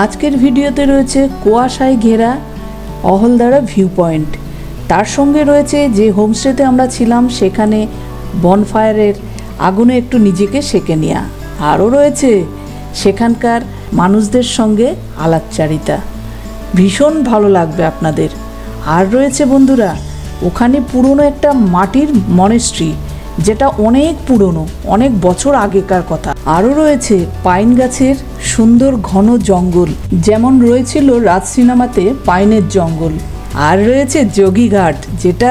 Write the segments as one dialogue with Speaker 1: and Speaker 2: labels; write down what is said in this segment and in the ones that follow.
Speaker 1: আজকের ভিডিওতে রয়েছে কুয়াশায় ঘেরা অহলদারা ভিউ পয়েন্ট, তার সঙ্গে রয়েছে যে হোমস্টেতে আমরা ছিলাম সেখানে বনফায়ারের আগুনে একটু নিজেকে সেঁকে নেওয়া, আরও রয়েছে সেখানকার মানুষদের সঙ্গে আলাপচারিতা। ভীষণ ভালো লাগবে আপনাদের। আর রয়েছে বন্ধুরা ওখানে পুরনো একটা মাটির মনেস্ট্রি, যেটা অনেক পুরনো, অনেক বছর আগেকার কথা। আরও রয়েছে পাইন গাছের সুন্দর ঘন জঙ্গল, যেমন রয়েছিল রাজ সিনেমাতে পাইনের জঙ্গল। আর রয়েছে যোগীঘাট, যেটা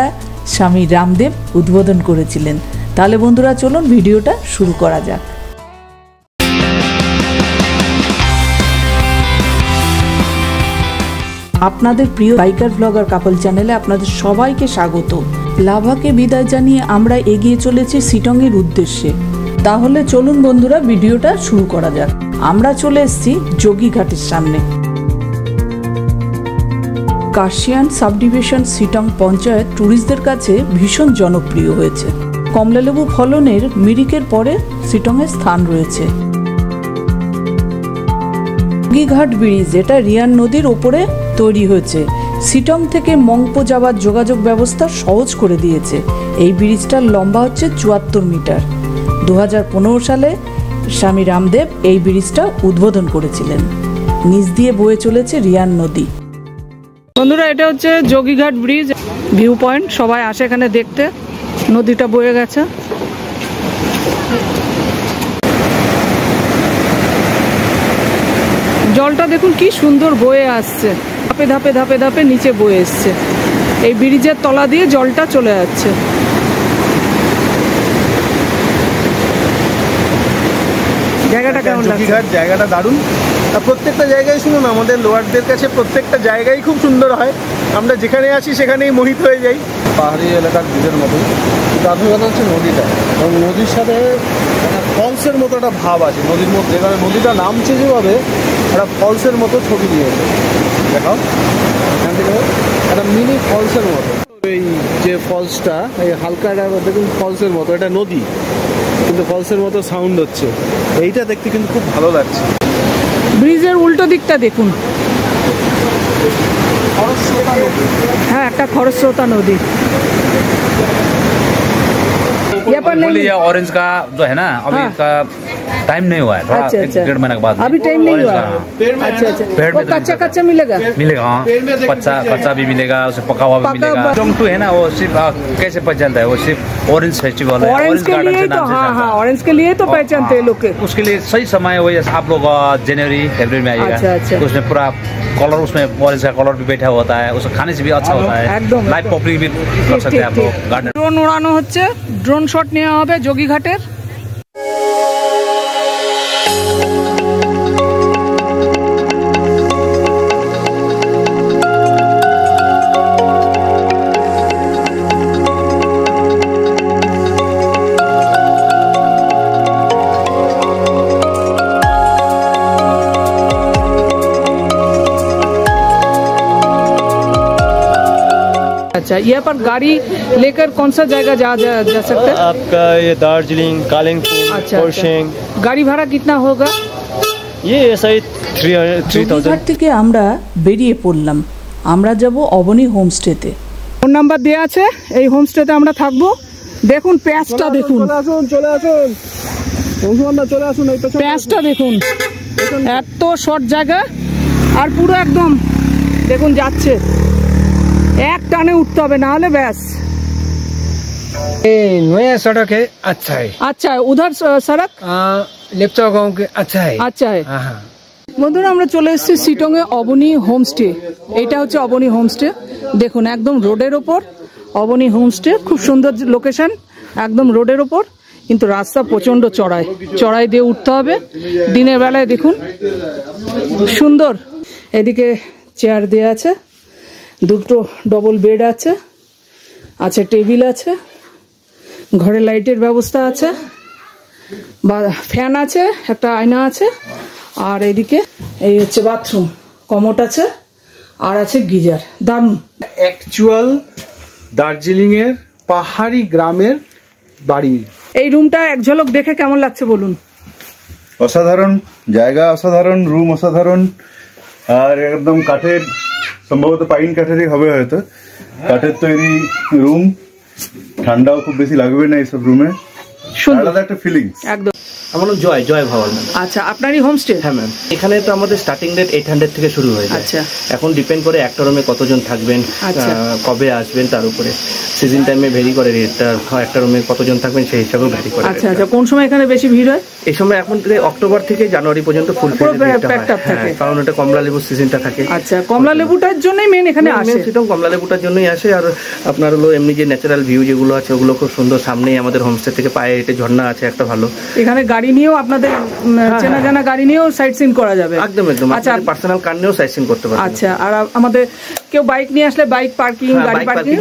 Speaker 1: স্বামী রামদেব উদ্বোধন করেছিলেন। তাহলে বন্ধুরা চলুন ভিডিওটা শুরু করা যাক। আপনাদের প্রিয় বাইকার ব্লগার কাপল চ্যানেলে আপনাদের সবাইকে স্বাগত। লাভাকে বিদায় জানিয়ে আমরা এগিয়ে চলেছি শিটংয়ের উদ্দেশ্যে। তাহলে চলুন বন্ধুরা ভিডিওটা শুরু করা যাক। আমরা চলে এসেছি যোগীঘাটের সামনে। কাশিয়ান সাবডিভিশন শিটং পঞ্চায়েত ট্যুরিস্টদের কাছে ভীষণ জনপ্রিয় হয়েছে। কমলালেবু ফলনের মিরিকের পরে শিটংয়ের স্থান রয়েছে। যোগীঘাট ব্রিজ, এটা রিয়ান নদীর ওপরে তৈরি হয়েছে। শিটং থেকে মংপো যাওয়ার যোগাযোগ ব্যবস্থা সহজ করে দিয়েছে। এই ব্রিজটার লম্বা হচ্ছে 74 মিটার। 2015 সালে স্বামী রামদেব এই ব্রিজটা উদ্বোধন করেছিলেন। নিচ দিয়ে বয়ে চলেছে রিয়ান নদী। বন্ধুরা এটা হচ্ছে যোগীঘাট ব্রিজ ভিউ পয়েন্ট, সবাই আসে এখানে দেখতে। নদীটা বয়ে গেছে। জলটা দেখুন কি সুন্দর বয়ে আসছে, ধাপে ধাপে ধাপে ধাপে নিচে বয়ে এসছে। এই ব্রিজের তলা দিয়ে জলটা চলে যাচ্ছে। জায়গাটা কেমন লাগছে?
Speaker 2: যোগীঘাট জায়গাটা দারুণ। প্রত্যেকটা জায়গায় শুনুন, আমাদের লোয়ারদের কাছে প্রত্যেকটা জায়গায় খুব সুন্দর হয়। আমরা যেখানে আসি সেখানেই মোহিত হয়ে যাই। পাহাড়ি এলাকার ব্রিজের মতো, তাদের কথা হচ্ছে নদীটা, এবং নদীর সাথে ফলসের মতো একটা ভাব আছে নদীর মধ্যে। এখানে নদীটা নামছে যেভাবে, একটা ফলসের মতো ছবি দিয়েছে। দেখাও এখান থেকে একটা মিনি ফলসের মতো। এই যে ফলসটা, এই হালকা দেখুন ফলসের মতো, এটা নদী কিন্তু ফলসের মতো সাউন্ড হচ্ছে। এইটা দেখতে কিন্তু খুব ভালো লাগছে।
Speaker 1: ব্রিজের উল্টো দিকটা দেখুন, হ্যাঁ একটা খরস্রোতা নদী।
Speaker 3: ऑरेंज का जो है ना अभी का टाइम नहीं हुआ है, थोड़ा डेढ़ महीने के बाद।
Speaker 1: अभी टाइम नहीं हुआ। अच्छा अच्छा, वो कच्चा कच्चा मिलेगा?
Speaker 3: मिलेगा हाँ, कच्चा भी मिलेगा, उसे पका हुआ भी मिलेगा। जोंगटू है ना, वो सिर्फ कैसे पहचानता है, वो सिर्फ ऑरेंज फेस्टिवल है, ऑरेंज गार्डन से नाम से जानता है।
Speaker 1: ऑरेंज के लिए तो पहचानते हैं लोग।
Speaker 3: उसके लिए सही समय वही आप लोग जनवरी फरवरी में आइएगा। उसमें पूरा कलर, उसमें ऑरेंज का कलर भी बैठा होता है, उसे खाने से भी अच्छा होता है। लाइव पॉपिंग भी कर सकते हैं आप लोग गार्डन।
Speaker 1: ड्रोन उड़ानो হচ্ছে, ড্রোন শট নেওয়া হবে যোগীঘাটের। अच्छा, यहाँ पर गाड़ी लेकर कौन सा जगह जा सकते हैं?
Speaker 2: आपका ये दार्जिलिंग, कालिंगपुर, कोरशेंग।
Speaker 1: गाड़ी भाड़ा कितना होगा?
Speaker 2: ये ऐसा ही 3000
Speaker 1: থেকে আমরা বেরিয়ে পড়লাম। আমরা যাব অবনী হোমস্টেতে। ফোন নাম্বার দেওয়া আছে, এই হোমস্টেতে আমরা থাকবো। দেখুন প্যাচটা দেখুন,
Speaker 2: চলে আসুন এই
Speaker 1: প্যাচটা দেখুন, এত শর্ট জায়গা আর পুরো একদম দেখুন যাচ্ছে। एक टाने उठते হবে, ना হলে ব্যাস।
Speaker 4: नया सड़क है, अच्छा है।
Speaker 1: अच्छा है उधर सड़क
Speaker 4: लेप्चा गांव के अच्छा है।
Speaker 1: अच्छा है। বন্ধুরা আমরা চলে এসেছি শিটং এ অবনী হোমস্টে। এটা হচ্ছে অবনী হোমস্টে। দেখুন একদম রোডের ওপর অবনী হোমস্টে, খুব সুন্দর লোকেশন, একদম রোডের ওপর। কিন্তু রাস্তা প্রচন্ড চড়াই দিয়ে উঠতে হবে। দিনের বেলায় দেখুন সুন্দর। এদিকে চেয়ার দেওয়া আছে, দুটো ডবল বেড আছে, টেবিল আছে, ঘরে লাইটের ব্যবস্থা আছে, বা ফ্যান আছে, একটা আয়না আছে। আর এদিকে এই হচ্ছে বাথরুম, কমোড আছে, আর আছে গিজার। দারুণ
Speaker 2: অ্যাকচুয়াল দার্জিলিং এর পাহাড়ি গ্রামের বাড়ি।
Speaker 1: এই রুমটা এক ঝলক দেখে কেমন লাগছে বলুন?
Speaker 5: অসাধারণ জায়গা, অসাধারণ রুম, অসাধারণ আর একদম কাঠের, সম্ভবত পাইন কাঠেরই হবে হয়তো, কাঠের তৈরি রুম, ঠান্ডাও খুব বেশি লাগবে না এইসব রুমে, আলাদা একটা ফিলিংস
Speaker 1: একদম।
Speaker 6: আমার নাম জয় ভাওয়াল ম্যাম।
Speaker 1: আচ্ছা, আপনারই হোমস্টে?
Speaker 6: হ্যাঁ ম্যাম, এখানে তো আমাদের স্টার্টিং রেট 800 থেকে শুরু হয়ে যায়।
Speaker 1: আচ্ছা,
Speaker 6: এখন ডিপেন্ড করে একটা রুমে কতজন থাকবেন,
Speaker 1: আচ্ছা,
Speaker 6: কবে আসবেন তার উপরে, সিজন টাইমে ভেরি করে রেটটা, একটা রুমে কতজন থাকবেন সেই হিসাবেও ভেরি করে।
Speaker 1: আচ্ছা আচ্ছা, কোন সময় এখানে বেশি ভিড় হয়?
Speaker 6: এই সময় এখন থেকে অক্টোবর থেকে জানুয়ারি পর্যন্ত ফুল থাকে, কারণ এটা কমলা লেবুর সিজনটা থাকে।
Speaker 1: আচ্ছা, কমলা লেবুটার জন্যই মেন এখানে আসে,
Speaker 6: সেটাও কমলা লেবুটার জন্যই আসে। আর আপনার হলো এমনি যে ন্যাচারাল ভিউ যেগুলো আছে ওগুলো খুব সুন্দর, সামনেই আমাদের হোমস্টে থেকে পায়ে হেঁটে ঝর্ণা আছে একটা ভালো।
Speaker 1: এখানে গাড়ি নিয়েও আপনাদের চেনা জানা গাড়ি নিয়েও সাইট সিন করা যাবে?
Speaker 6: একদম একদম। আচ্ছা, পার্সোনাল কার নিয়েও সাইট সিন করতে পারবেন।
Speaker 1: আচ্ছা, আর আমাদের কেউ বাইক নিয়ে আসলে বাইক পার্কিং, গাড়ি পার্কিং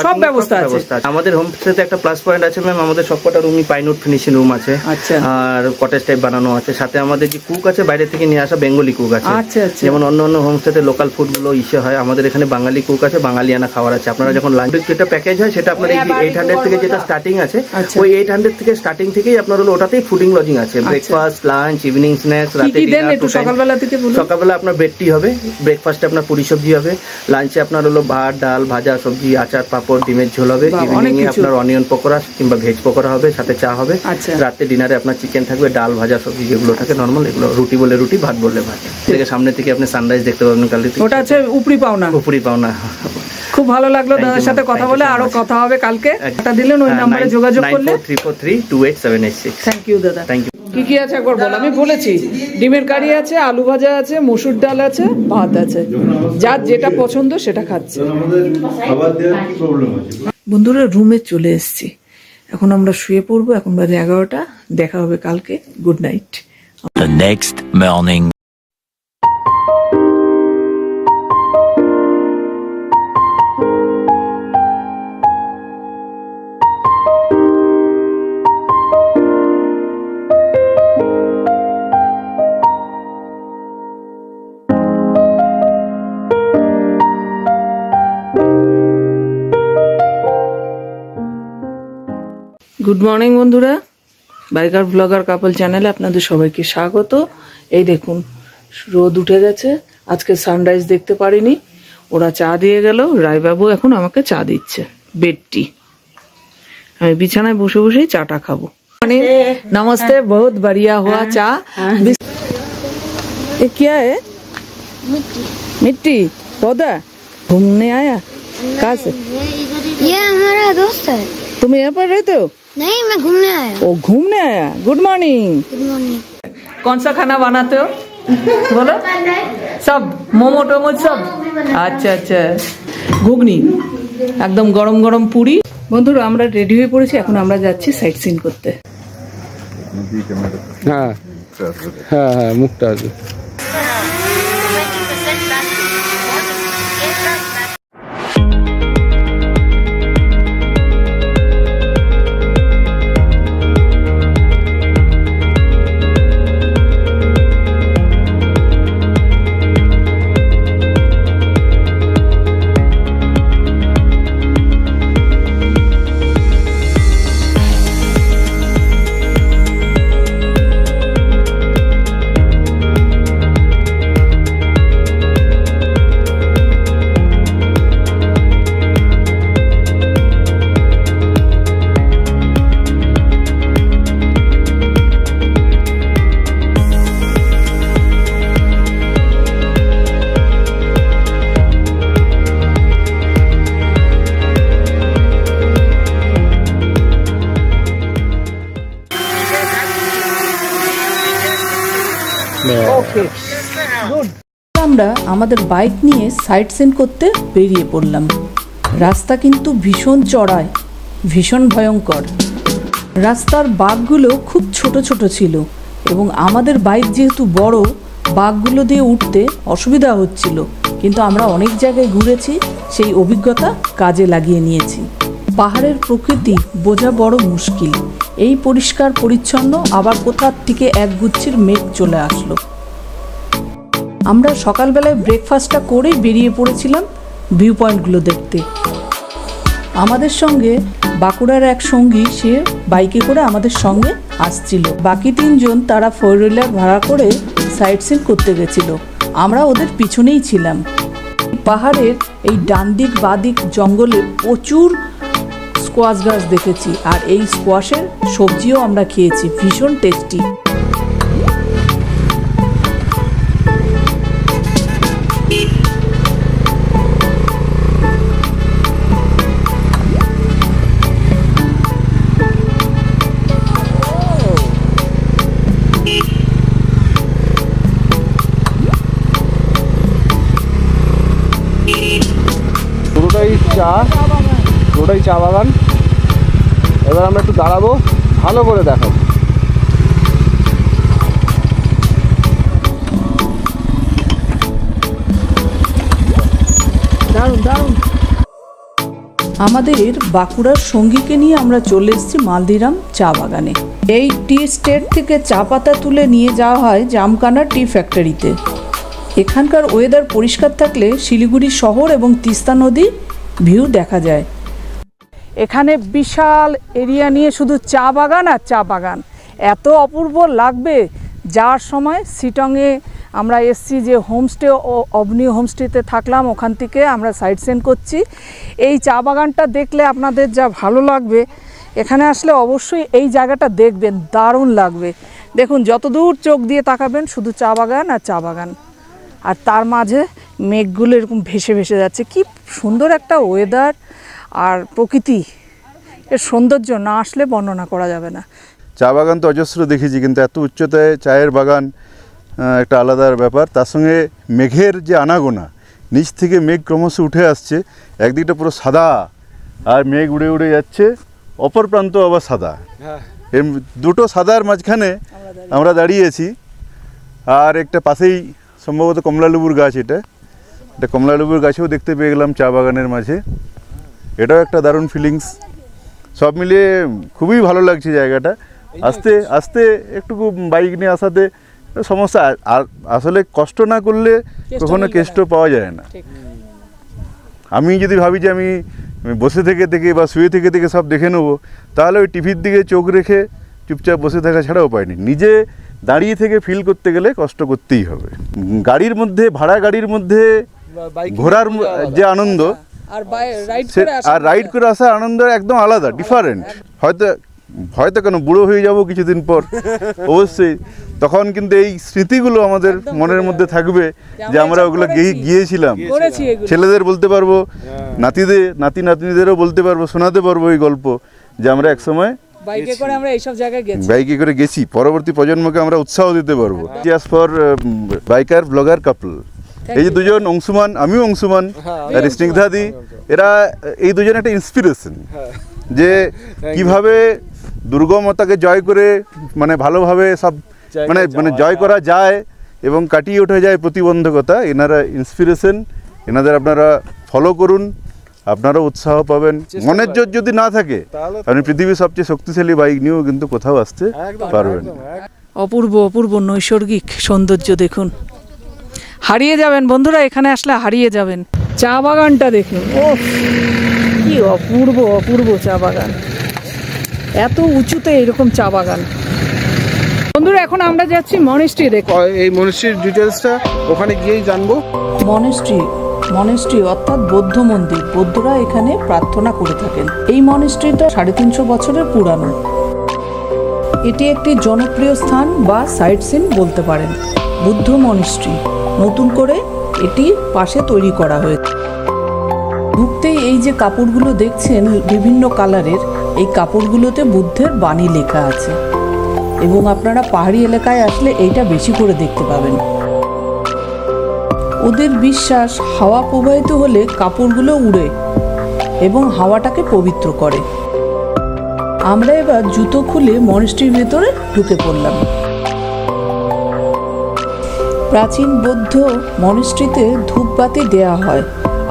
Speaker 1: সব ব্যবস্থা আছে।
Speaker 6: আমাদের হোমস্টেতে একটা প্লাস পয়েন্ট আছে ম্যাম, আমাদের সবকটা রুমই পাইনউড ফিনিশিং রুম আছে।
Speaker 1: আচ্ছা,
Speaker 6: আর কটেজ টাইপ বানানো আছে। সাথে আমাদের যে কুক আছে বাইরে থেকে নিয়ে আসা বেঙ্গলি কুক আছে।
Speaker 1: আচ্ছা আচ্ছা,
Speaker 6: যেমন অন্য অন্য হোমস্টেতে লোকাল ফুড গুলো ইসে হয়, আমাদের এখানে বাঙালি কুক আছে, বাঙালিয়ানা খাবার আছে। আপনারা যখন লাঞ্চ যেটা প্যাকেজ হয় সেটা আপনার এই 800 থেকে যেটা স্টার্টিং আছে, ওই 800 থেকে স্টার্টিং থেকেই আপনার হলো ওটাতেই ফুডিং লজিং আছে, ব্রেকফাস্ট, লাঞ্চ, ইভিনিং স্ন্যাক্স, রাতে ডিনার।
Speaker 1: সকালবেলা থেকে
Speaker 6: সকালবেলা আপনার ব্রেড টি হবে, ব্রেকফাস্টে আপনার পুরি সবজি হবে, লাঞ্চে আপনার হলো ভাত, ডাল, ভাজা, সবজি, আচার, পাপড়, ডিমের ঝোল হবে, ইভিনিং এ আপনার অনিয়ন পকোড়া কিংবা ভেজ পকোড়া হবে, সাথে চা হবে। রাতে ডিনারে আপনার চিকেন থাকবে, ডাল, ভাজা, সবজি যেগুলো থাকে নর্মাল, এগুলো রুটি বলে রুটি, ভাত বললে ভাত। থেকে সামনে থেকে আপনি সানরাইজ দেখতে পাবেন কালকে।
Speaker 1: ওটা আছে উপরি পাওনা।
Speaker 6: উপরি পাওনা।
Speaker 1: খুব ভালো লাগলো দাদার সাথে কথা বলে, আরো কথা হবে কালকে। একটা দিলেন ওই নম্বরে যোগাযোগ করলে।
Speaker 6: 9434328786।
Speaker 1: থ্যাংক ইউ দাদা।
Speaker 6: Thank you.
Speaker 1: কি কি আছে একবার বল। আমি বলেছি ডিমের কারি আছে, আলু ভাজা আছে, মসুর ডাল আছে, ভাত আছে, যার যেটা পছন্দ সেটা খাচ্ছে। বন্ধুরা, রুমে চলে এসেছি, এখন আমরা শুয়ে পড়বো। এখন বাজে 11টা, দেখা হবে কালকে। Good night.
Speaker 7: The next morning.
Speaker 1: Good morning বন্ধুরা, বাইকার ব্লগার কাপল চ্যানেলে আপনাদের সবাইকে স্বাগত। এই দেখুন, রোদ উঠে গেছে, আজকে সানরাইজ দেখতে পারিনি। ওরা চা দিয়ে গেল, রায়বাবু এখন আমাকে চা দিচ্ছে, বেড টি। আমি বিছানায় বসে বসেই চাটা খাবো। মানে নমস্তে, বহুত बढ़िया हुआ चा। ये क्या है? मिट्टी पौधा। घूमने आया? कहाँ से?
Speaker 8: ये हमारा दोस्त है।
Speaker 1: तुम यहाँ पर रहते हो?
Speaker 8: नहीं, मैं घूमने आया।
Speaker 1: ओ, घूमने आया। Good morning.
Speaker 8: Good morning.
Speaker 1: कौन सा खाना बनाते हो? बोलो। सब मोमो टोमो सब। अच्छा अच्छा, ঘুগনি, একদম গরম গরম পুরি। বন্ধুরা, আমরা রেডি হয়ে পড়েছি, এখন আমরা যাচ্ছি সাইট সিন করতে।
Speaker 2: হ্যাঁ হ্যাঁ হ্যাঁ, মুখটা আছে।
Speaker 1: আমরা আমাদের বাইক নিয়ে সাইট সিন করতে বেরিয়ে পড়লাম। রাস্তা কিন্তু ভীষণ চড়াই, ভীষণ ভয়ঙ্কর। রাস্তার বাঁকগুলো খুব ছোট ছোট ছিল এবং আমাদের বাইক যেহেতু বড়, বাঁকগুলো দিয়ে উঠতে অসুবিধা হচ্ছিল, কিন্তু আমরা অনেক জায়গায় ঘুরেছি, সেই অভিজ্ঞতা কাজে লাগিয়ে নিয়েছি। পাহাড়ের প্রকৃতি বোঝা বড় মুশকিল। এই পরিষ্কার পরিচ্ছন্ন, আবার কোথার থেকে এক গুচ্ছির মেঘ চলে আসলো। আমরা সকালবেলায় ব্রেকফাস্টটা করেই বেরিয়ে পড়েছিলাম ভিউ পয়েন্টগুলো দেখতে। আমাদের সঙ্গে বাঁকুড়ার এক সঙ্গী, সে বাইকে করে আমাদের সঙ্গে আসছিল। বাকি 3 জন তারা 4 হুইলার ভাড়া করে সাইট সিন করতে গেছিল। আমরা ওদের পিছনেই ছিলাম। পাহাড়ের এই ডান দিক বাদিক জঙ্গলে প্রচুর স্কোয়াশ গাছ দেখেছি, আর এই স্কোয়াশের সবজিও আমরা খেয়েছি, ভীষণ টেস্টি।
Speaker 2: পুরোটাই চা বাগান। এবার আমরা একটু দাঁড়াবো, ভালো করে দেখো।
Speaker 1: দারুণ দারুণ। আমাদের বাঁকুড়ার সঙ্গীকে নিয়ে আমরা চলে এসেছি মালদিরাম চা বাগানে। এই টি স্টেট থেকে চা পাতা তুলে নিয়ে যাওয়া হয় জামখানা টি ফ্যাক্টরিতে। এখানকার ওয়েদার পরিষ্কার থাকলে শিলিগুড়ি শহর এবং তিস্তা নদী ভিউ দেখা যায়। এখানে বিশাল এরিয়া নিয়ে শুধু চা বাগান আর চা বাগান, এত অপূর্ব লাগবে। যাওয়ার সময় শিটংয়ে আমরা এসছি যে হোমস্টে ও অবনি হোমস্টেতে থাকলাম, ওখান থেকে আমরা সাইট সিন করছি। এই চা বাগানটা দেখলে আপনাদের যা ভালো লাগবে, এখানে আসলে অবশ্যই এই জায়গাটা দেখবেন, দারুণ লাগবে। দেখুন যতদূর চোখ দিয়ে তাকাবেন শুধু চা বাগান আর চা বাগান, আর তার মাঝে মেঘগুলো এরকম ভেসে ভেসে যাচ্ছে। কি সুন্দর একটা ওয়েদার আর প্রকৃতি, এর সৌন্দর্য না আসলে বর্ণনা করা যাবে না।
Speaker 5: চা বাগান তো অজস্র দেখেছি, কিন্তু এত উচ্চতায় চায়ের বাগান একটা আলাদা ব্যাপার। তার সঙ্গে মেঘের যে আনাগোনা, নিচ থেকে মেঘ ক্রমশ উঠে আসছে, একদিকটা পুরো সাদা আর মেঘ উড়ে উড়ে যাচ্ছে, অপর প্রান্ত আবার সাদা। এর দুটো সাদার মাঝখানে আমরা দাঁড়িয়েছি। আর একটা পাশেই সম্ভবত কমলালেবুর গাছ, এটা কমলালেবুর গাছেও দেখতে পেয়ে গেলাম চা বাগানের মাঝে। এটাও একটা দারুণ ফিলিংস। সব মিলিয়ে খুবই ভালো লাগছে জায়গাটা। আস্তে আস্তে একটু বাইক নিয়ে আসাতে সমস্যা, আর আসলে কষ্ট না করলে কখনো কেষ্ট পাওয়া যায় না। আমি যদি ভাবি যে আমি বসে থেকে থেকে বা শুয়ে থেকে থেকে সব দেখে নেবো, তাহলে ওই টিভির দিকে চোখ রেখে চুপচাপ বসে থাকা ছাড়া উপায় নেই। নিজে দাঁড়িয়ে থেকে ফিল করতে গেলে কষ্ট করতেই হবে। গাড়ির মধ্যে, ভাড়া গাড়ির মধ্যে ঘোরার যে আনন্দ আর রাইড করে আসার আনন্দ একদম আলাদা, ডিফারেন্ট। হয়তো কেন বুড়ো হয়ে যাব কিছুদিন পর অবশ্যই, তখন কিন্তু এই স্মৃতিগুলো আমাদের মনের মধ্যে থাকবে যে আমরা ওগুলো গিয়েছিলাম। ছেলেদের বলতে পারবো, নাতি নাতনিদেরও বলতে পারবো, শোনাতে পারবো এই গল্প যে আমরা একসময়
Speaker 1: বাইকে করে আমরা এইসব জায়গায় গেছি,
Speaker 5: বাইকে করে গেছি। পরবর্তী প্রজন্মকে আমরা উৎসাহ দিতে পারবো। জাস্ট ফর বাইকার ব্লগার কাপল। এই যে দুজন অংশুমান, আমিও অংশুমান আর স্নিগ্ধাদি, এরা এই দুজন একটা ইন্সপিরেশন যে কিভাবে দুর্গমতাকে জয় করে মানে ভালোভাবে সব মানে জয় করা যায় এবং কাটিয়ে ওঠা যায় প্রতিবন্ধকতা। এনারা ইন্সপিরেশন, এনাদের আপনারা ফলো করুন, আপনারাও উৎসাহ পাবেন। মনের জোর যদি না থাকে আপনি পৃথিবীর সবচেয়ে শক্তিশালী বাইক নিয়েও কিন্তু কোথাও আসতে পারবেন।
Speaker 1: অপূর্ব অপূর্ব নৈসর্গিক সৌন্দর্য দেখুন, হারিয়ে যাবেন বন্ধুরা, এখানে আসলে হারিয়ে যাবেন। চা বাগানটা দেখুন, ও কি অপূর্ব অপূর্ব চা বাগান, এত উঁচুতে এরকম চা বাগান। বন্ধুরা এখন আমরা যাচ্ছি মনেস্ট্রি দেখো।
Speaker 2: এই মনেস্ট্রির ডিটেলসটা ওখানে গিয়েই জানবো।
Speaker 1: মনেস্ট্রি অর্থাৎ বৌদ্ধ মন্দির, বৌদ্ধরা এখানে প্রার্থনা করে থাকেন। এই মনেস্ট্রিটা 350 বছরের পুরানো। এটি একটি জনপ্রিয় স্থান বা সাইট সিন বলতে পারেন। বুদ্ধ মনেস্ট্রি নতুন করে এটি পাশে তৈরি করা হয়েছে। ঢুকতেই এই যে কাপড়গুলো দেখছেন বিভিন্ন কালারের, এই কাপড়গুলোতে বুদ্ধের বাণী লেখা আছে এবং আপনারা পাহাড়ি এলাকায় আসলে এইটা বেশি করে দেখতে পাবেন। ওদের বিশ্বাস হাওয়া প্রবাহিত হলে কাপড়গুলো উড়ে এবং হাওয়াটাকে পবিত্র করে। আমরা এবার জুতো খুলে মনেস্ট্রির ভেতরে ঢুকে পড়লাম। প্রাচীন বৌদ্ধ মনেস্ট্রিতে ধূপবাতি দেয়া হয়।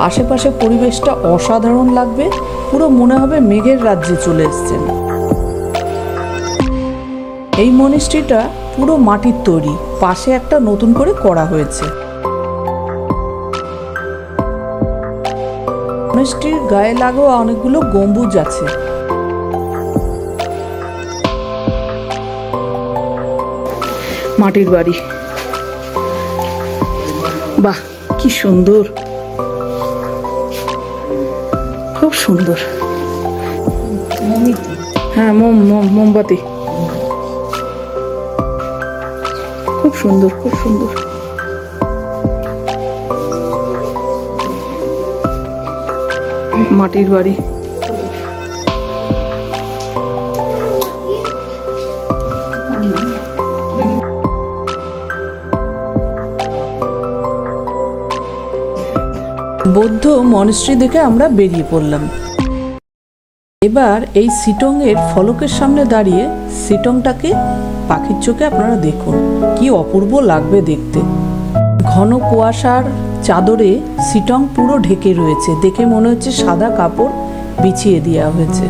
Speaker 1: আশেপাশে পরিবেশটা অসাধারণ লাগবে, পুরো মনে হবে মেঘের রাজ্যে চলে এসেছেন। এই মনেস্ট্রিটা পুরো মাটির তৈরি, পাশে একটা নতুন করে করা হয়েছে। মনেস্ট্রির গায়ে লাগোয়া অনেকগুলো গম্বুজ আছে। মাটির বাড়ি, বাহ কি সুন্দর, খুব সুন্দর। হ্যাঁ মোমবাতি, খুব সুন্দর খুব সুন্দর। মাটির বাড়ি, বৌদ্ধ মনস্ট্রি দেখে আমরা বেরিয়ে পড়লাম। এবার এই সিটংয়ের ফলকের সামনে দাঁড়িয়ে সিটংটাকে পাখির চোখে আপনারা দেখুন, কি অপূর্ব লাগবে দেখতে। ঘন কুয়াশার চাদরে সিটং পুরো ঢেকে রয়েছে, দেখে মনে হচ্ছে সাদা কাপড় বিছিয়ে দেওয়া হয়েছে।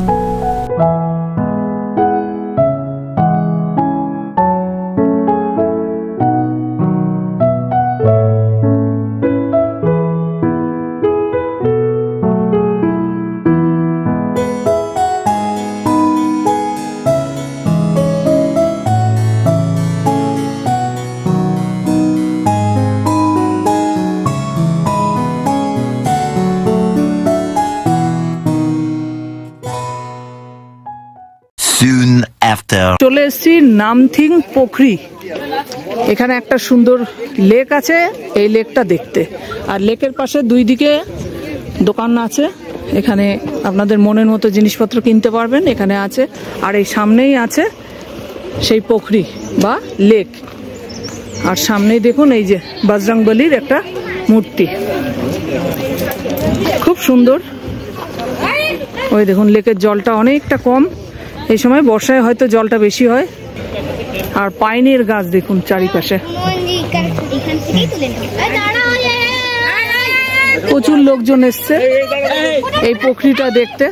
Speaker 1: চলে এসেছি নামথিং পোখরি। এখানে একটা সুন্দর লেক আছে, এই লেকটা দেখতে। আর লেকের পাশে দুই দিকে দোকান আছে, এখানে আপনাদের মনের মতো জিনিসপত্র কিনতে পারবেন, এখানে আছে। আর এই সামনেই আছে সেই পোখরি বা লেক। আর সামনেই দেখুন এই যে বজরংবলির একটা মূর্তি, খুব সুন্দর। ওই দেখুন লেকের জলটা অনেকটা কম, এই সময় বর্ষায় হয়তো জলটা বেশি হয়। আর পাইনের গাছ দেখুন চারিপাশে, প্রচুর লোকজন এসছে এই পুকুরিটা দেখতে।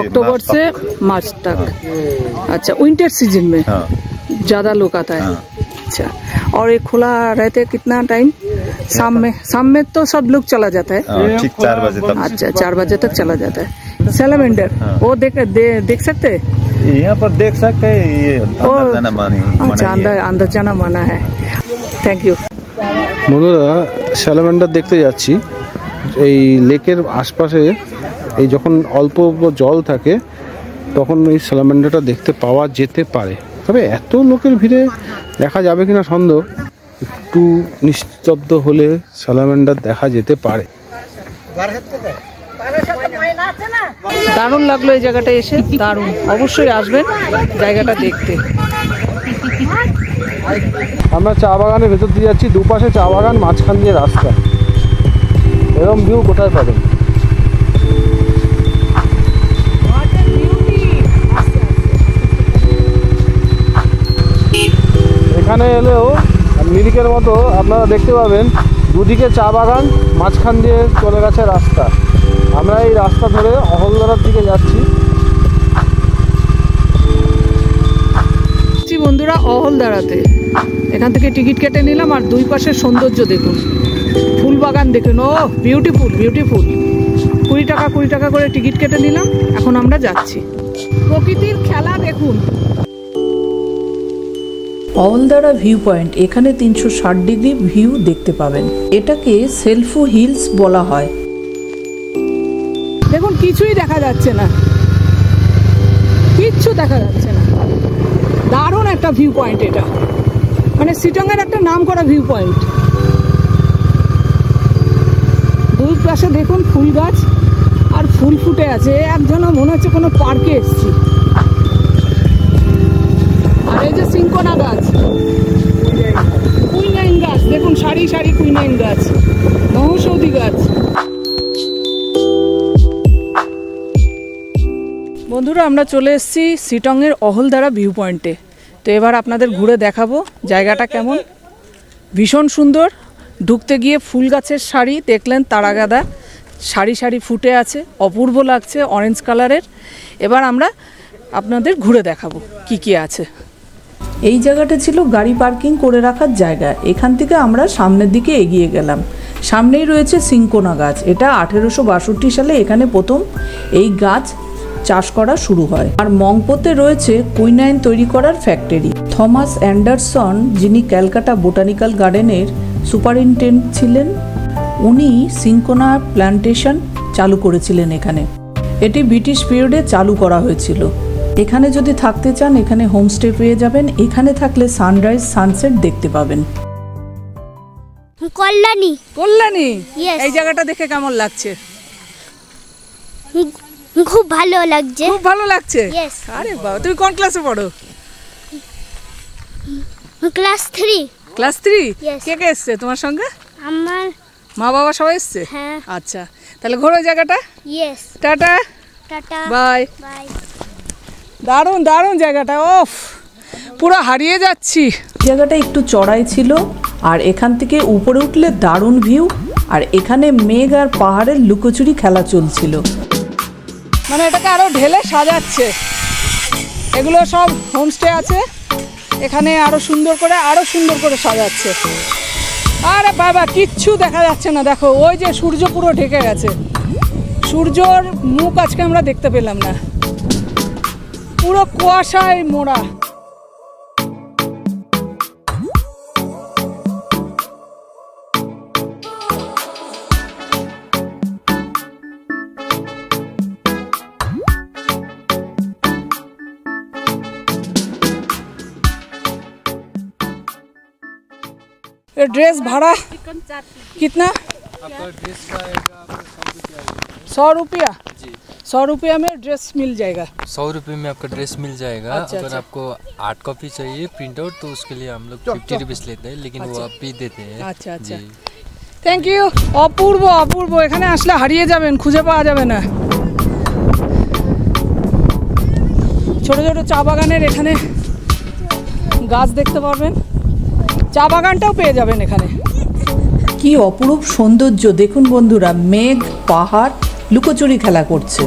Speaker 1: अक्टूबर से मार्च तक। अच्छा, विंटर सीजन में ज्यादा लोग आता है। अच्छा, और ये खुला रहते कितना टाइम? शाम में तो सब लोग चला जाता है,
Speaker 5: ठीक 4 बजे तक।
Speaker 1: अच्छा, 4 बजे तक चला जाता है। सैलमेंडर वो देख सकते हैं
Speaker 5: यहाँ पर, देख सकते हैं। ये अंदर जाना माना है।
Speaker 1: अच्छा, अंदर जाना माना है। Thank you.
Speaker 2: বন্ধুরা, স্যালামেন্ডার দেখতে যাচ্ছি। এই লেকের আশপাশে এই যখন অল্প জল থাকে তখন এই স্যালামেন্ডারটা দেখতে পাওয়া যেতে পারে, তবে এত লোকের ভিড়ে দেখা যাবে কিনা সন্দেহ। একটু নিস্তব্ধ হলে স্যালামেন্ডার দেখা যেতে পারে।
Speaker 1: দারুণ লাগলো এই জায়গাটা এসে, দারুণ। অবশ্যই আসবেন জায়গাটা দেখতে।
Speaker 2: আমরা চা বাগানের ভেতর দিয়ে যাচ্ছি, দুপাশে চা বাগান, মাঝখান দিয়ে রাস্তা। এরকম ভিউ কোথায় পাবেন? এখানে এলেও মিরিকের মতো আপনারা দেখতে পাবেন দুদিকে চা বাগান, মাঝখান দিয়ে চলে গেছে রাস্তা। আমরা এই রাস্তা ধরে অহলদারার দিকে যাচ্ছি।
Speaker 1: বন্ধুরা, অহলদারাতে এখান থেকে টিকিট কেটে নিলাম। আর দুই পাশের সৌন্দর্য দেখুন, ফুল বাগান দেখুন, ও বিউটিফুল বিউটিফুল। 20 টাকা করে টিকিট কেটে নিলাম। এখন আমরা যাচ্ছি। প্রকৃতির খেলা দেখুন। অহলদারা ভিউ পয়েন্ট, এখানে 360 ডিগ্রি ভিউ দেখতে পাবেন। এটাকে সেলফু হিলস বলা হয়। দেখুন, কিছুই দেখা যাচ্ছে না, কিচ্ছু দেখা যাচ্ছে না। দারুণ একটা ভিউ পয়েন্ট এটা, মানে সিটংয়ের একটা নাম করা ভিউ পয়েন্ট। দুই পাশে দেখুন ফুল গাছ আর ফুল ফুটে আছে, একজন মনে হচ্ছে কোনো পার্কে এসেছি। আর এই যে সিংকোনা গাছ, কুইনাইন গাছ দেখুন, সারি সারি কুইনাইন গাছ, মহৌষধি গাছ। বন্ধুরা, আমরা চলে এসেছি সিটংয়ের অহলদারা ভিউ পয়েন্টে। তো এবার আপনাদের ঘুরে দেখাবো জায়গাটা কেমন। ভীষণ সুন্দর। ঢুকতে গিয়ে ফুল গাছের সারি দেখলেন, তারাগাদা, সারি সারি ফুটে আছে, অপূর্ব লাগছে অরেঞ্জ কালারের। এবার আমরা আপনাদের ঘুরে দেখাবো কি কি আছে। এই জায়গাটা ছিল গাড়ি পার্কিং করে রাখার জায়গা। এখান থেকে আমরা সামনের দিকে এগিয়ে গেলাম। সামনেই রয়েছে সিঙ্কোনা গাছ। এটা 1862 সালে এখানে প্রথম এই গাছ চাষ করা শুরু হয়। আর মংপোতে রয়েছে কুইনাইন তৈরি করার ফ্যাক্টরি। থমাস অ্যান্ডারসন, যিনি ক্যালকাটা বোটানিক্যাল গার্ডেনের সুপারিনটেন্ডেন্ট ছিলেন, উনি সিঙ্কোনা প্ল্যান্টেশন চালু করেছিলেন এখানে। এটি ব্রিটিশ পিরিয়ডে চালু করা হয়েছিল। এখানে যদি থাকতে চান এখানে হোমস্টে পেয়ে যাবেন। এখানে থাকলে সানরাইজ সানসেট দেখতে পাবেন।
Speaker 8: কল্যাণী।
Speaker 1: কল্যাণী,
Speaker 8: Yes.
Speaker 1: এই জায়গাটা দেখে কেমন লাগছে?
Speaker 8: খুব ভালো লাগছে।
Speaker 1: খুব ভালো লাগছে।
Speaker 8: Yes.
Speaker 1: আরে বাবা, তুমি কোন ক্লাসে পড়ো?
Speaker 8: ক্লাস 3।
Speaker 1: ক্লাস 3?
Speaker 8: Yes.
Speaker 1: কে কে এসছে তোমার সঙ্গে?
Speaker 8: আমার
Speaker 1: মা বাবা সবাই এসছে?
Speaker 8: হ্যাঁ।
Speaker 1: আচ্ছা, তাহলে ঘোরো জায়গাটা।
Speaker 8: Yes.
Speaker 1: Tata,
Speaker 8: tata,
Speaker 1: bye.
Speaker 8: Bye.
Speaker 1: দারুণ দারুণ জায়গাটা, ওফ পুরো হারিয়ে যাচ্ছি। জায়গাটা একটু চড়াই ছিল আর এখান থেকে উপরে উঠলে দারুণ ভিউ। আর এখানে মেঘ আর পাহাড়ের লুকোচুরি খেলা চলছিল। মানে এটাকে আরো ঢেলে সাজাচ্ছে। এগুলো সব হোমস্টে আছে, এখানে আরো সুন্দর করে সাজাচ্ছে। আরে বাবা, কিচ্ছু দেখা যাচ্ছে না। দেখো ওই যে সূর্য পুরো ঢেকে গেছে। সূর্যর মুখ আজকে আমরা দেখতে পেলাম না, পুরো কুয়াশায় মোড়া। ये ड्रेस भाड़ा कितना?
Speaker 9: आपका ड्रेस का आएगा
Speaker 1: 100 रुपया। 100 रुपया में ड्रेस मिल जाएगा।
Speaker 9: 100 रुपये में आपका ड्रेस मिल जाएगा।
Speaker 1: अच्छा,
Speaker 9: अगर
Speaker 1: अच्छा।
Speaker 9: आपको 8 कॉपी चाहिए प्रिंट आउट तो उसके लिए हम लोग 50 रुपीज़ लेते हैं, लेकिन वो आप भी देते हैं।
Speaker 1: अच्छा अच्छा, থ্যাংক ইউ। অপূর্ব অপূর্ব, এখানে আসলে হারিয়ে যাবেন, খুঁজে পাওয়া যাবে না। ছোট ছোট চা বাগানের এখানে গাছ দেখতে পারবেন, চা বাগানটাও পেয়ে যাবেন এখানে। কি অপরূপ সৌন্দর্য দেখুন বন্ধুরা, মেঘ পাহাড় লুকোচুরি খেলা করছে।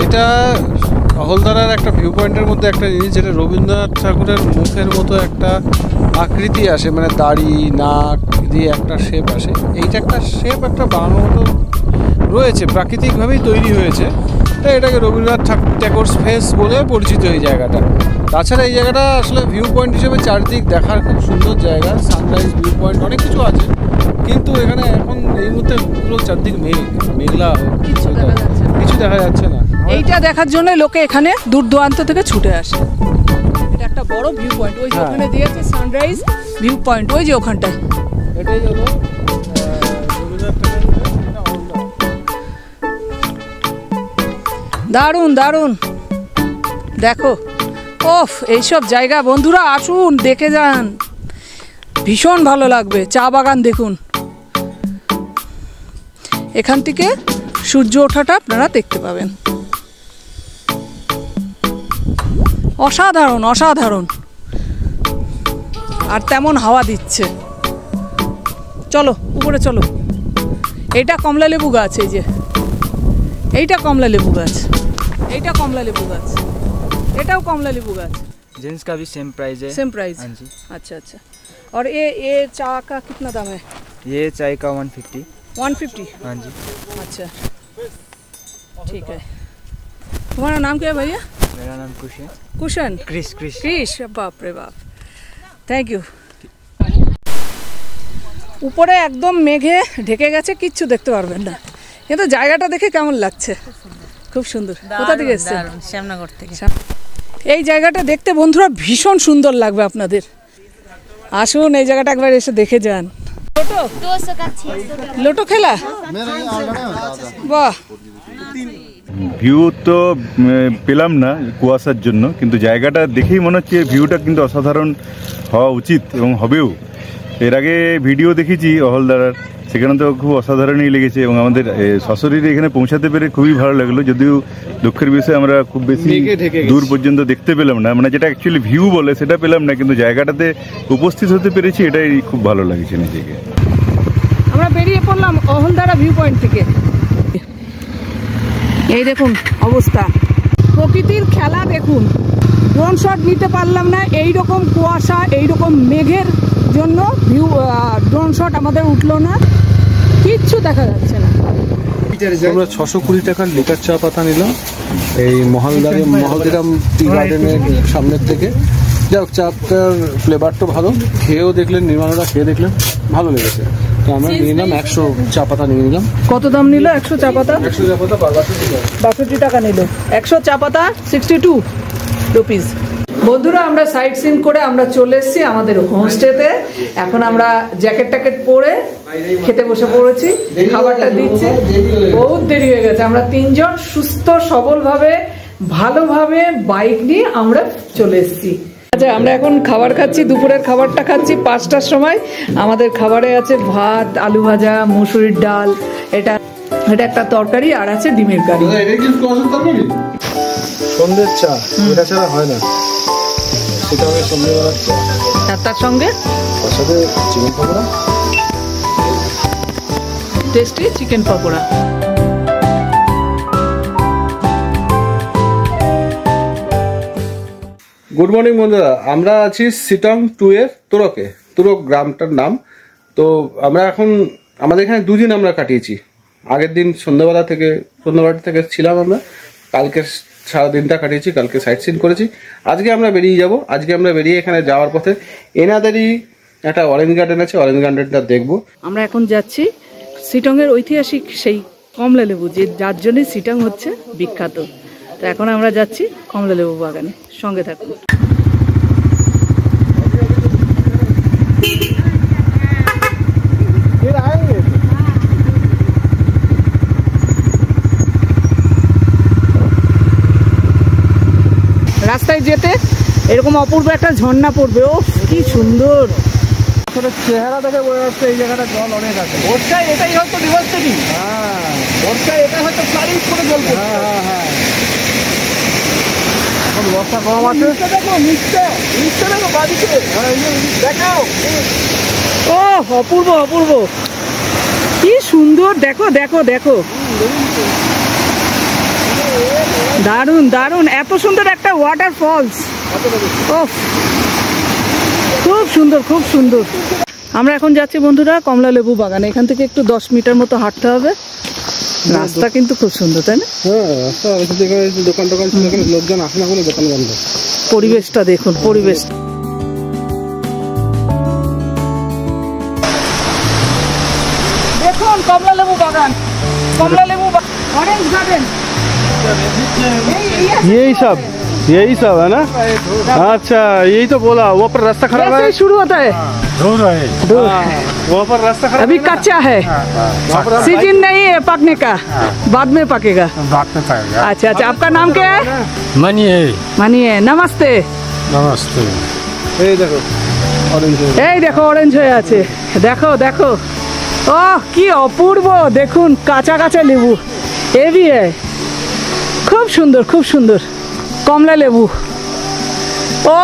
Speaker 2: এটা হলদারার একটা ভিউ পয়েন্টের মধ্যে একটা জিনিস, যেটা রবীন্দ্রনাথ ঠাকুরের মুখের মতো একটা আকৃতি আসে, মানে দাড়ি নাক দিয়ে একটা শেপ আসে। এইটা একটা শেপ একটা বানানোর মতো রয়েছে, প্রাকৃতিকভাবেই তৈরি হয়েছে। তাই এটাকে রবীন্দ্রনাথ ট্যাগোরস ফেস বলে পরিচিত এই জায়গাটা। তাছাড়া এই জায়গাটা আসলে ভিউ পয়েন্ট হিসেবে চারদিক দেখার খুব সুন্দর জায়গা। সানরাইজ ভিউ পয়েন্ট অনেক কিছু আছে, কিন্তু এখানে এখন এই মুহূর্তে পুরো চারদিক মেঘলা, কিছু দেখা যাচ্ছে না।
Speaker 1: এইটা দেখার জন্য লোকে এখানে দূর দূরান্ত থেকে ছুটে আসে। এটা একটা বড় ভিউ পয়েন্ট, ওই যে ওখানে দিয়েছে সানরাইজ ভিউ পয়েন্ট, ওই যে ওখানটায়।
Speaker 2: এটাই হলো
Speaker 1: দারুণ দারুণ, দেখো ওফ, এইসব জায়গা বন্ধুরা আসুন দেখে যান, ভীষণ ভালো লাগবে। চা বাগান দেখুন, এখান থেকে সূর্য ওঠাটা আপনারা দেখতে পাবেন। অসাধারণ অসাধারণ, আর তেমন হাওয়া দিচ্ছে। চলো উপরে চলো। এইটা কমলা লেবু গাছ, এই যে এইটা কমলা লেবু গাছ, এইটা কমলা লেবু গাছ, এটাও কমলা লেবু গাছ।
Speaker 10: जेंट्स का भी सेम प्राइस है।
Speaker 1: Same price?
Speaker 10: हाँ जी।
Speaker 1: अच्छा अच्छा। और ये चाय का कितना दाम है?
Speaker 10: ये चाय का 150।
Speaker 1: 150?
Speaker 10: हाँ जी।
Speaker 1: अच्छा ठीक है। तुम्हारा नाम क्या है भैया?
Speaker 10: मेरा नाम कुश है।
Speaker 1: कुशन?
Speaker 10: क्रिश क्रिश
Speaker 1: क्रिश, बाप रे बाप, থ্যাংক ইউ। উপরে একদম মেঘে ঢেকে গেছে, কিচ্ছু দেখতে পারবেন না, কিন্তু জায়গাটা দেখে কেমন লাগছে? খুব সুন্দর। কোথা থেকে এসেছেন?
Speaker 11: শ্যামনগর থেকে।
Speaker 1: এই জায়গাটা দেখতে বন্ধুরা ভীষণ সুন্দর লাগবে আপনাদের। আসুন এই জায়গাটা একবার এসে দেখে যান। লোটো খেলা, বাহ।
Speaker 5: ভিউ তো পেলাম না কুয়াশার জন্য, কিন্তু জায়গাটা দেখেই মনে হচ্ছে ভিউটা কিন্তু অসাধারণ হওয়া উচিত এবং হবেও। এর আগে ভিডিও দেখেছি অহলদারার, সেখানে তো খুব অসাধারণই লেগেছে এবং আমাদের সশরীরে এখানে পৌঁছাতে পেরে খুবই ভালো লাগলো। যদিও দুঃখের বিষয়ে আমরা খুব বেশি দূর পর্যন্ত দেখতে পেলাম না, মানে যেটা অ্যাকচুয়ালি ভিউ বলে সেটা পেলাম না, কিন্তু জায়গাটাতে উপস্থিত হতে পেরেছি, এটাই খুব ভালো লাগছে নিজেকে।
Speaker 1: আমরা বেরিয়ে পড়লাম অহলদারা ভিউ পয়েন্ট থেকে। এই দেখুন অবস্থা, প্রকৃতির খেলা দেখুন। ড্রোন শট নিতে পারলাম না, এই রকম কুয়াশা, এই রকম মেঘের জন্য ড্রোন শট আমাদের উঠলো না, কিচ্ছু দেখা যাচ্ছে না।
Speaker 2: আমরা 620 টাকার লিটার চা পাতা নিলাম এই মহলদিরাম টি গার্ডেনের সামনের থেকে। যাই হোক, চাটার ফ্লেভারটা ভালো, খেয়েও দেখলেন, নির্মাণরা খেয়ে দেখলেন, ভালো লেগেছে। তো আমরা নিয়ে নিলাম 100 চা পাতা নিয়ে নিলাম।
Speaker 1: কত দাম নিল 100 চা পাতা?
Speaker 2: 100 চা পাতা
Speaker 1: 62 টাকা নিল। 100 চা পাতা 62 রুপিস। বন্ধুরা, আমরা সাইট সিন করে আমরা চলে এসেছি আমাদের হোমস্টেতে। এখন আমরা জ্যাকেট ট্যাকেট পরে খেতে বসে পড়েছি, খাবারটা দিচ্ছে। বহুত দেরি হয়ে গেছে, আমরা 3 জন সুস্থ সবলভাবে ভালোভাবে বাইক নিয়ে আমরা চলে এসেছি। আচ্ছা, আমরা এখন খাবার খাচ্ছি, দুপুরের খাবারটা খাচ্ছি 5টার সময়। আমাদের খাবারে আছে ভাত, আলু ভাজা, মসুরির ডাল, এটা একটা তরকারি, আর আছে ডিমের কারি।
Speaker 2: সন্ধ্যের চা, এটা ছাড়া হয় না, সেটা হবে সন্ধ্যেবেলার চা।
Speaker 1: তার সঙ্গে
Speaker 2: chicken pakora,
Speaker 1: tasty chicken pakora.
Speaker 2: Good morning বন্ধুরা, আমরা আছি সিটং 2 এর তুরক গ্রামটার নাম। তো আমরা এখন আমাদের এখানে 2 দিন আমরা কাটিয়েছি। আগের দিন সন্ধ্যাবেলা থেকে ছিলাম আমরা, কালকে সারা দিনটা কাটিয়েছি, কালকে সাইট সিন করেছি। আজকে আমরা বেরিয়ে যাব। আজকে আমরা বেরিয়ে এখানে যাওয়ার পথে এনাদেরই একটা অরেঞ্জ গার্ডেন আছে, অরেঞ্জ গার্ডেনটা দেখবো।
Speaker 1: আমরা এখন যাচ্ছি সিটংয়ের ঐতিহাসিক সেই কমলা লেবু, যার জন্য সিটং হচ্ছে বিখ্যাত। তো এখন আমরা যাচ্ছি কমলা লেবু বাগানে, সঙ্গে থাকুন। রাস্তায় যেতে এরকম অপূর্ব একটা ঝর্ণা পড়বে, ও কি সুন্দর।
Speaker 2: চেহারা দেখে বোঝা যাচ্ছে এই জায়গাটা জল অনেক আছে।
Speaker 1: বর্ষায় এটাই হয়তো ডিভাস্টেটিং।
Speaker 2: হ্যাঁ,
Speaker 1: বর্ষায় এটা হয়তো ফ্লাডিং করে জল পড়ছে।
Speaker 2: হ্যাঁ, এখন বর্ষা কম আছে।
Speaker 1: দেখো নিচে দেখো বাদিকে, দেখাও। ও অপূর্ব অপূর্ব, কি সুন্দর। দেখো দেখো দেখো, দারুণ দারুণ, এত সুন্দর একটা ওয়াটার ফলস। খুব সুন্দর খুব সুন্দর। আমরা এখন যাচ্ছি বন্ধুরা কমলা লেবু বাগানে। এখান থেকে একটু 10 মিটার মতো হাঁটতে হবে। রাস্তা কিন্তু খুব সুন্দর, তাই না?
Speaker 2: দোকান লোকজন আসে না, কোনো দোকান বন্ধ।
Speaker 1: পরিবেশটা দেখুন, পরিবেশ। দেখুন কমলা লেবু বাগান, কমলা লেবু অরেঞ্জ गार्डन।
Speaker 2: यही सब है ना? अच्छा, यही तो बोला। वो पर रास्ता खराब है,
Speaker 1: शुरू होता है,
Speaker 2: दूर है, वहाँ पर रास्ता खराब,
Speaker 1: अभी कच्चा है, सीजन नहीं है पकने का, बाद में पकेगा। अच्छा अच्छा, आपका नाम क्या है? मनी है। नमस्ते।
Speaker 2: এই দেখো অরেঞ্জ,
Speaker 1: এই দেখো অরেঞ্জ হয়ে আছে। দেখো দেখো, ও কি অপূর্ব। দেখুন কাঁচা কাঁচা লেবু, এ भी है, খুব সুন্দর খুব সুন্দর কমলা লেবু। ও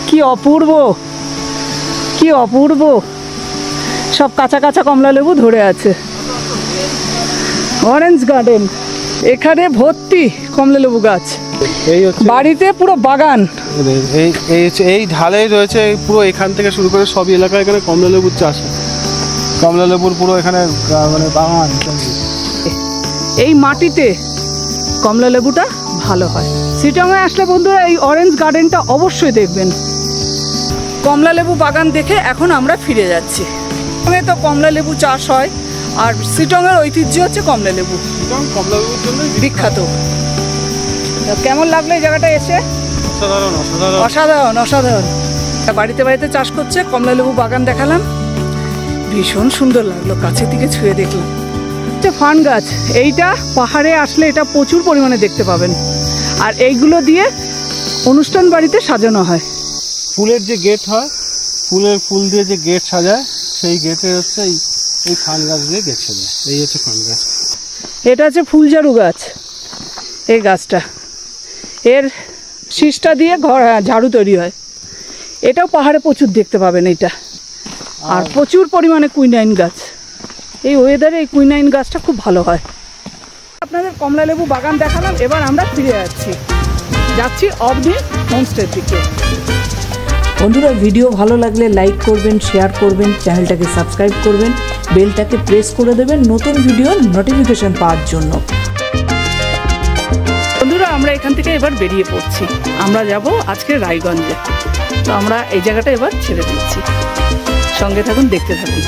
Speaker 1: কি অপূর্ব, কি অপূর্ব, সব কাঁচা কাঁচা কমলা লেবু ধরে আছে। অরেঞ্জ গার্ডেন, এখানে ভর্তি কমলা লেবু গাছ, বাড়িতে পুরো বাগান।
Speaker 2: এই ঢালেই রয়েছে পুরো, এখান থেকে শুরু করে সব এলাকায় এখানে কমলা লেবুর চাষ, কমলা লেবুর পুরো এখানে মানে বাগান।
Speaker 1: এই মাটিতে কমলা লেবুটা ভালো হয়। সিটংয়ে আসলে বন্ধুরা এই অরেঞ্জ গার্ডেনটা অবশ্যই দেখবেন। কমলা লেবু বাগান দেখে এখন আমরা ফিরে যাচ্ছি। তো কমলা লেবু চাষ হয়, আর সিটংয়ের ঐতিহ্য হচ্ছে কমলা লেবু,
Speaker 2: কমলা লেবুর জন্য
Speaker 1: বিখ্যাত। কেমন লাগলো এই জায়গাটা এসে?
Speaker 2: অসাধারণ অসাধারণ
Speaker 1: অসাধারণ অসাধারণ। বাড়িতে বাড়িতে চাষ করছে, কমলা লেবু বাগান দেখালাম, ভীষণ সুন্দর লাগলো, কাছে থেকে ছুঁয়ে দেখলাম। ফান গাছ, এইটা পাহাড়ে আসলে এটা প্রচুর পরিমাণে দেখতে পাবেন, আর এইগুলো দিয়ে অনুষ্ঠান বাড়িতে সাজানো হয়।
Speaker 2: ফুলের যে গেট হয়, ফুল দিয়ে যে গেট সাজায়, সেই গেটে হচ্ছে এই ফান গাছ দিয়ে গেট সাজায়। এই হচ্ছে ফান গাছ।
Speaker 1: এটা হচ্ছে ফুলঝাড়ু গাছ, এই গাছটা, এর শীষটা দিয়ে ঘর ঝাড়ু তৈরি হয়। এটাও পাহাড়ে প্রচুর দেখতে পাবেন এইটা, আর প্রচুর পরিমাণে কুইনাইন গাছ। এই ওয়েদারে এই কুইনাইন গাছটা খুব ভালো হয়। আপনাদের কমলা লেবু বাগান দেখালাম, এবার আমরা ফিরে যাচ্ছি অবধি হোমস্টের দিকে। বন্ধুরা, ভিডিও ভালো লাগলে লাইক করবেন, শেয়ার করবেন, চ্যানেলটাকে সাবস্ক্রাইব করবেন, বেলটাকে প্রেস করে দেবেন নতুন ভিডিওর নোটিফিকেশন পাওয়ার জন্য। বন্ধুরা, আমরা এখান থেকে এবার বেরিয়ে পড়ছি। আমরা যাব আজকে রায়গঞ্জে। তো আমরা এই জায়গাটা এবার ছেড়ে দিচ্ছি। সঙ্গে থাকুন, দেখতে থাকুন।